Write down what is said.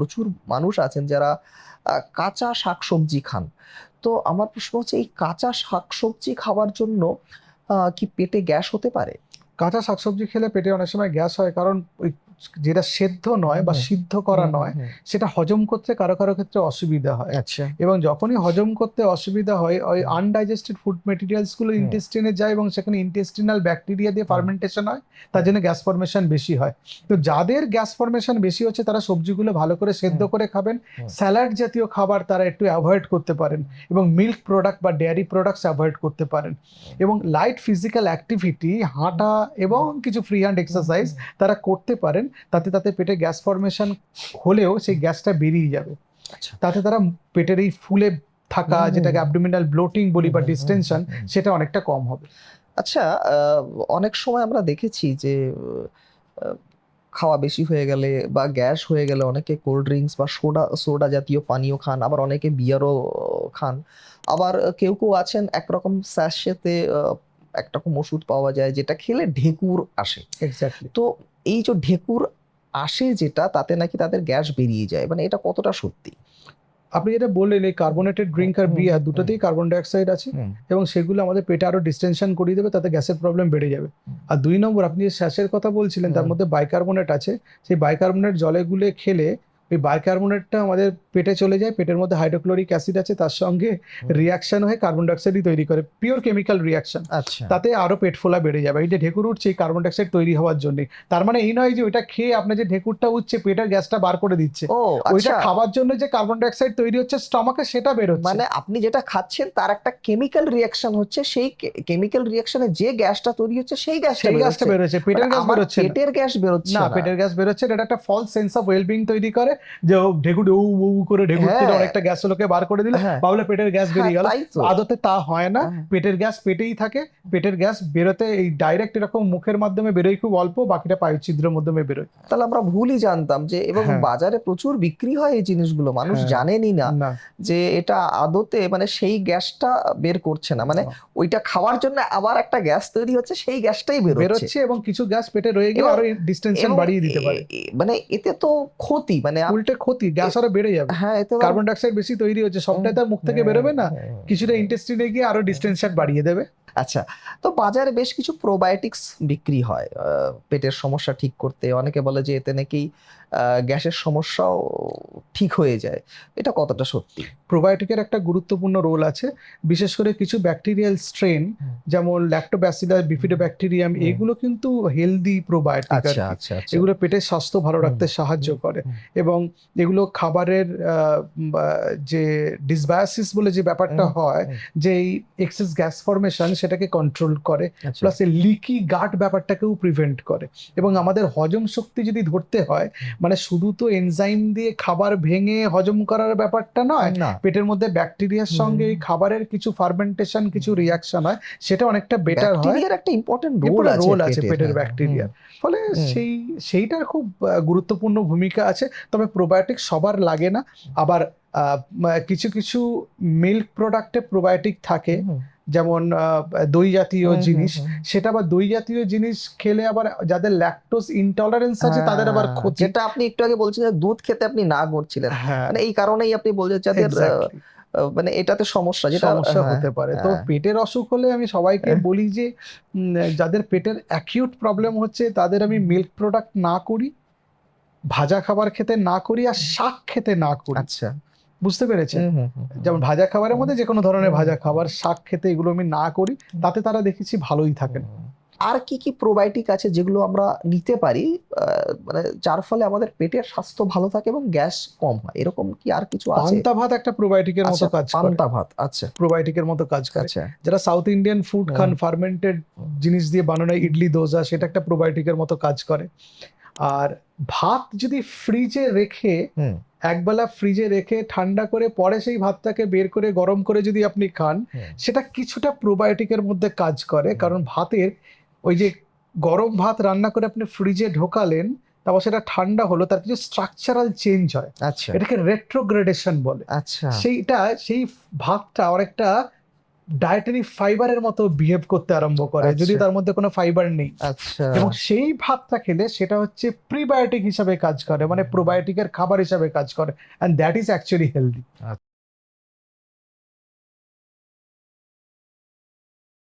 প্রচুর মানুষ আছেন যারা কাঁচা শাকসবজি খান। তো আমার প্রশ্ন হচ্ছে, এই কাঁচা শাকসবজি খাওয়ার জন্য কি পেটে গ্যাস হতে পারে? কাঁচা শাকসবজি খেলে পেটে অনেক সময় গ্যাস হয়, কারণ ওই যেটা সেদ্ধ নয় বা হুম সিদ্ধ করা হুম নয়, হুম। সেটা হজম করতে কারো কারো ক্ষেত্রে অসুবিধা হয়। আচ্ছা। এবং যখনই হজম করতে অসুবিধা হয়, ওই আনডাইজেস্টেড ফুড মেটেরিয়ালস গুলো হুম ইন্টেস্টিনে যায় এবং সেখানে ইন্টেস্টিনাল ব্যাকটেরিয়া দিয়ে হুম ফার্মেন্টেশন হয়, তার হুম জন্য গ্যাস ফরমেশন বেশি হয়। তো যাদের গ্যাস ফরমেশন বেশি হচ্ছে তারা সবজিগুলো ভালো করে সেদ্ধ হুম করে খাবেন। হুম স্যালাড জাতীয় খাবার তারা একটু অ্যাভয়েড করতে পারেন, এবং মিল্ক প্রোডাক্ট বা ডেয়ারি প্রোডাক্টস অ্যাভয়েড করতে পারেন। এবং লাইট ফিজিক্যাল অ্যাক্টিভিটি, হাঁটা এবং কিছু ফ্রি হ্যান্ড এক্সারসাইজ তারা করতে পারেন। তাতে তাতে পেটে গ্যাস ফরমেশন হলেও সেই গ্যাসটা বেরিয়ে যাবে। আচ্ছা। তাতে তারা পেটের এই ফুলে থাকা, হুম হুম যেটাকে অ্যাবডোমিনাল ব্লোটিং বলি বা ডিস্টেনশন, হুম। সেটা অনেকটা কম হবে। আচ্ছা, অনেক সময় আমরা দেখেছি যে আহ, খাওয়া বেশি হয়ে গেলে বা গ্যাস হয়ে গেলে অনেকে কোল্ড ড্রিঙ্কস বা সোডা সোডা জাতীয় পানীয় খান, আবার অনেকে বিয়ারও খান। আবার কেউ কেউ আছেন একরকম স্যাশেতে একরকম ওষুধ পাওয়া যায় যেটা খেলে ঢেকুর আসে। এক্স্যাক্টলি। তো এই যে ঢেকুর আসে যেটা, তাতে নাকি তাদের গ্যাস বেরিয়ে যায়, মানে এটা কতটা সত্যি? আপনি যেটা বললেন, এই কার্বোনেটেড ড্রিঙ্ক আর হুম বিয়ার হুম দুটোতেই কার্বন ডাইঅক্সাইড আছে, হুম এবং সেগুলো আমাদের পেটে আরো ডিস্টেনশন করিয়ে দেবে, তাতে গ্যাসের প্রবলেম বেড়ে যাবে। হুম আর 2 নম্বর, আপনি যে শ্বাসের কথা বলছিলেন তার হুম মধ্যে বাইকার্বনেট আছে। সেই বাইকার্বনেট জলে গুলে খেলে ওই বাইকার্বনেটটা আমাদের পেটে চলে যায়, পেটের মধ্যে হাইড্রোক্লোরিক অ্যাসিড আছে, তার সঙ্গে হুম। রিয়াকশন হয়ে কার্বন ডাইঅক্সাইডই তৈরি করে, পিওর কেমিক্যাল রিয়াকশন। আচ্ছা। তাতে আরো পেট ফোলা বেড়ে যাবে। এই যে ঢেকুর উঠছে, এই কার্বন ডাইঅক্সাইড তৈরি হওয়ার জন্য। তার মানে এই নয় যে ওইটা খেয়ে আপনার যে ঢেকুরটা উঠছে পেটের গ্যাসটা বার করে দিচ্ছে। ও ওইটা আচ্ছা, খাবার জন্য যে কার্বন ডাইঅক্সাইড তৈরি হচ্ছে স্টমাকে, সেটা বেরোচ্ছে। মানে আপনি যেটা খাচ্ছেন তার একটা কেমিক্যাল রিয়াকশন হচ্ছে, সেই কেমিক্যাল রিয়াকশনে যে গ্যাসটা তৈরি হচ্ছে সেই গ্যাসটা সেই গ্যাসটা বেরোচ্ছে। বেরোচ্ছে, মানে পেটের গ্যাস আমার বেরোচ্ছে না। পেটের গ্যাস বেরোচ্ছে না, না। পেটের গ্যাস বেরোচ্ছে না। এটা একটা ফলস সেন্স অফ ওয়েলবিং তৈরি করে, যে ও ঢেকুর উ উ উ করে ঢেকুর তুলে হ্যাঁ অনেকটা গ্যাস লোকে বার করে দিল, হ্যাঁ ভাবলে পেটের গ্যাস হ্যাঁ, বেরিয়ে গেল। তাই তো। আদতে তা হয় না। হ্যাঁ। পেটের গ্যাস পেটেই থাকে। পেটের গ্যাস বেরোতে এই ডাইরেক্ট এরকম মুখের মাধ্যমে বেরোয় খুব অল্প, বাকিটা পায়ুর ছিদ্রের মাধ্যমে বেরোয়। তাহলে আমরা ভুলই জানতাম যে, এবং হ্যাঁ, বাজারে প্রচুর বিক্রি হয় এই জিনিসগুলো, মানুষ হ্যাঁ। জানেনই না না, যে এটা আদতে মানে সেই গ্যাসটা বের করছে না, মানে ওইটা খাওয়ার জন্য আবার একটা গ্যাস তৈরি হচ্ছে, সেই গ্যাসটাই বেরোচ্ছে। বেরোচ্ছে, এবং কিছু গ্যাস পেটে রয়ে গিয়ে এবং আরো ডিস্টেনশন এবং বাড়িয়ে দিতে পারে। মানে এতে তো ক্ষতি, মানে উল্টে ক্ষতি, গ্যাস আরো বেড়ে যাবে। হ্যাঁ, এতে তো কার্বন ডাইঅক্সাইড বেশি তৈরি হচ্ছে, সবটাই তার মুখ থেকে বেরোবে না, কিছুটা ইন্টেস্টিনে গিয়ে আরো ডিস্টেনশন বাড়িয়ে দেবে। আচ্ছা। তো বাজারে বেশ কিছু প্রোবায়োটিক্স বিক্রি হয় পেটের সমস্যা ঠিক করতে। অনেকে বলে যে এতে নাকি গ্যাসের সমস্যাও ঠিক হয়ে যায়। এটা কতটা সত্যি? প্রোবায়োটিকের একটা গুরুত্বপূর্ণ রোল আছে, বিশেষ করে কিছু ব্যাকটেরিয়াল স্ট্রেন, হুম যেমন ল্যাক্টোব্যাসিলাস বিফিডোব্যাকটেরিয়াম, হুম। এগুলো কিন্তু হেলদি প্রোবায়োটিক আর আচ্ছা কি। আচ্ছা আচ্ছা। এগুলো পেটের স্বাস্থ্য ভালো হুম রাখতে সাহায্য হুম করে। হুম এবং এগুলো খাবারের যে ডিসবায়োসিস বলে যে ব্যাপারটা হুম হয়, হুম। যে এই এক্সেস গ্যাস ফরমেশন, সেটাকে কন্ট্রোল করে, আচ্ছা। প্লাস এই লিকি গাট ব্যাপারটাকেও প্রিভেন্ট করে। এবং আমাদের হজম শক্তি যদি ধরতে হয়, হুম। মানে শুধু তো এনজাইম দিয়ে খাবার ভেঙে হজম করার ব্যাপারটা নয়, না। পেটের মধ্যে ব্যাকটেরিয়ার সঙ্গে এই খাবারের কিছু ফার্মেন্টেশন, কিছু রিয়াকশন হয়, সেটা অনেকটা বেটার হয়। ব্যাকটেরিয়ার একটা ইম্পর্টেন্ট রোল এরপরে আছে রোল আছে পেটের। পেটের হ্যাঁ হুম ব্যাকটেরিয়ার। ফলে হুম সেইটার খুব গুরুত্বপূর্ণ ভূমিকা আছে। তবে প্রোবায়োটিক সবার লাগে না। আবার কিছু কিছু মিল্ক প্রোডাক্টে প্রোবায়োটিক থাকে, হুম যেমন দই জাতীয় হুম হুম জিনিস। হুম। সেটা আবার দই জাতীয় জিনিস খেলে আবার যাদের ল্যাকটোজ ইনটলারেন্স আছে তাদের আবার হ্যাঁ, ক্ষতি। যেটা আপনি একটু আগে বলছিলেন যে দুধ খেতে আপনি না করছিলেন, হ্যাঁ, মানে এই কারণেই আপনি বলছেন যাদের এক্স্যাক্টলি। মানে এটাতে সমস্যা, যেটা সমস্যা হ্যাঁ হতে পারে। তো হ্যাঁ পেটের অসুখ হলে আমি সবাইকে হ্যাঁ। বলি যে যাদের পেটের অ্যাকিউট প্রবলেম হচ্ছে তাদের আমি মিল্ক প্রোডাক্ট না করি, ভাজা খাবার খেতে না করি, আর শাক খেতে না করি। আচ্ছা। বুঝতে পেরেছেন? হুম হুম হুম হুম যেমন ভাজা খাবারের মধ্যে যেকোনো ধরনের হুম ভাজা খাবার, শাক খেতে, এগুলো আমি না করি। তাতে তারা দেখেছি ভালোই থাকেন। হুম। আর কি কি প্রোবায়োটিক আছে যেগুলো আমরা নিতে পারি, মানে যার ফলে আমাদের পেটের স্বাস্থ্য ভালো থাকে এবং গ্যাস কম হয়, এরকম কি আর কিছু আছে? পান্তা ভাত একটা প্রোবায়োটিকের মতো আচ্ছা, কাজ করে। পান্তা ভাত, আচ্ছা প্রোবায়োটিকের মতো কাজ করে। আচ্ছা। যারা সাউথ ইন্ডিয়ান ফুড হুম খান, ফার্মেন্টেড হুম জিনিস দিয়ে বানানো ইডলি, দোসা, সেটা একটা প্রোবায়োটিকের মতো কাজ করে। আর ভাত যদি ফ্রিজে রেখে, হুম একবেলা ফ্রিজে রেখে ঠান্ডা করে পরে সেই ভাতটাকে বের করে গরম করে যদি আপনি খান, হুম সেটা কিছুটা প্রোবায়োটিকের মধ্যে কাজ করে। হুম। কারণ ভাতের ওই যে গরম ভাত রান্না করে আপনি ফ্রিজে ঢোকালেন, তারপর সেটা ঠান্ডা হলো, তার কিছু স্ট্রাকচারাল চেঞ্জ হয়, আচ্ছা এটাকে রেট্রোগ্রেডেশন বলে। আচ্ছা। সেই ভাতটা অনেকটা ডায়েটারি ফাইবারের মতো বিহেভ করতে আরম্ভ করে, যদি আচ্ছা। তার মধ্যে কোনো ফাইবার নেই। আচ্ছা। এবং সেই ভাতটা খেলে সেটা হচ্ছে প্রিবায়োটিক হিসাবে কাজ করে, মানে প্রোবায়োটিকের খাবার হিসাবে কাজ করে, and that is actually healthy.